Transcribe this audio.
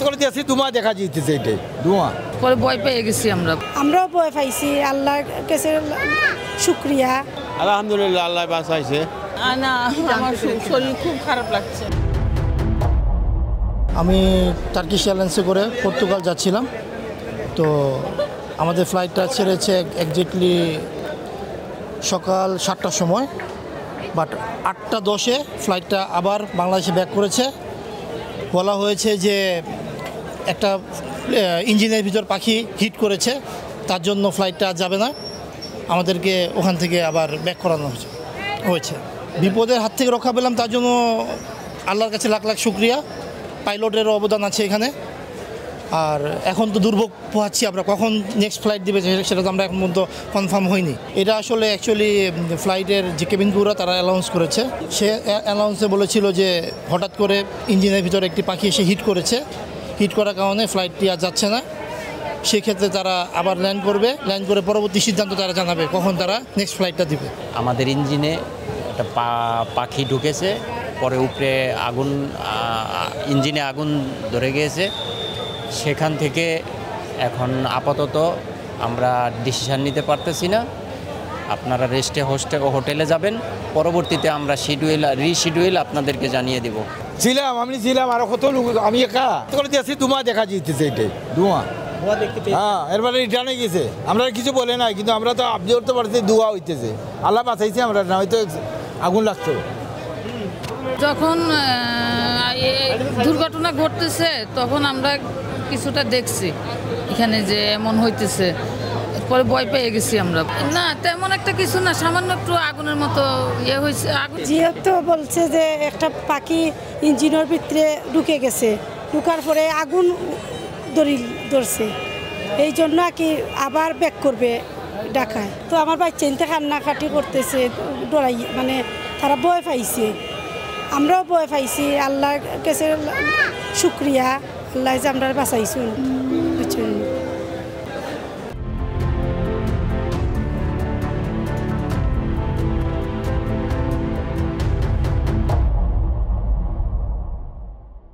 করে দিয়েছি ধোঁয়া দেখা যেতেছে, এটাই ধোঁয়া। পরে ভয় পেয়ে গেছি আমরাও ভয় পাইছি। আল্লাহর কাছে শুকরিয়া। আলহামদুলিল্লাহ, আল্লাহ বাঁচাইছে। না, আমার শরীর খুব খারাপ লাগছে। আমি টার্কিশ এয়ারলাইন্সে করে পর্তুগাল যাচ্ছিলাম। তো আমাদের ফ্লাইটটা ছেড়েছে একজ্যাক্টলি সকাল 7টার সময়, বাট 8:10-এ ফ্লাইটটা আবার বাংলাদেশে ব্যাক করেছে। বলা হয়েছে যে একটা ইঞ্জিনের ভিতর পাখি হিট করেছে, তার জন্য ফ্লাইটটা যাবে না, আমাদেরকে ওখান থেকে আবার ব্যাক করানো হয়েছে। বিপদের হাত থেকে রক্ষা পেলাম, তার জন্য আল্লাহর কাছে লাখ লাখ শুকরিয়া। পাইলটেরও অবদান আছে এখানে। আর এখন তো দুর্ভোগ পোহাচ্ছি আমরা, কখন নেক্সট ফ্লাইট দিবে সেটা তো আমরা এখন পর্যন্ত কনফার্ম হয়নি। এটা আসলে অ্যাকচুয়ালি ফ্লাইটের যে কেবিন ক্রুরা তারা অ্যানাউন্স করেছে। সে অ্যানাউন্সে বলেছিল যে হঠাৎ করে ইঞ্জিনের ভিতরে একটি পাখি এসে হিট করেছে, হিট করার কারণে ফ্লাইটটি আর যাচ্ছে না। সেক্ষেত্রে তারা আবার ল্যান্ড করবে, ল্যান্ড করে পরবর্তী সিদ্ধান্ত তারা জানাবে কখন তারা নেক্সট ফ্লাইটটা দিবে। আমাদের ইঞ্জিনে একটা পাখি ঢুকেছে, পরে উপরে আগুন, ইঞ্জিনে আগুন ধরে গিয়েছে। সেখান থেকে এখন আপাতত আমরা ডিসিশান নিতে পারতেছি না। আপনারা হোটেলে যাবেন, পরবর্তীতে আমরা রিশিডিউল আপনাদেরকে জানিয়ে দেব। আমি ছিলাম আরো কত লোক, আমি একা করে দিয়েছি ধোঁয়া দেখা যেতেছে, এটাই ধোঁয়া। হ্যাঁ, এরপরে রিটার্নে গেছে, আমরা কিছু বলে নাই, কিন্তু আমরা তো আপনি করতে পারছি ধোঁয়া হইতেছে। আল্লাহ বাঁচাইছে, আমরা না হয়তো আগুন লাগতো। যখন দুর্ঘটনা ঘটতেছে তখন আমরা কিছুটা দেখছি এখানে যে এমন হইতেছে, পরে ভয় পেয়ে গেছি আমরা। না তেমন একটা কিছু না, সামান্য একটু আগুনের মতো হয়েছে। যেহেতু বলছে যে একটা পাখি ইঞ্জিনের ভিতরে ঢুকে গেছে, ঢুকার পরে আগুন ধরছে, এই জন্য আর কি আবার ব্যাক করবে ঢাকায়। তো আমার বাচ্চা চিন্তা কান্নাকাটি করতেছে, ডরাই, মানে তারা ভয় পাইছে, আমরাও ভয় পাইছি। আল্লাহর কাছে শুকরিয়া, আল্লাহ যে আমরা বাঁচাইছুন।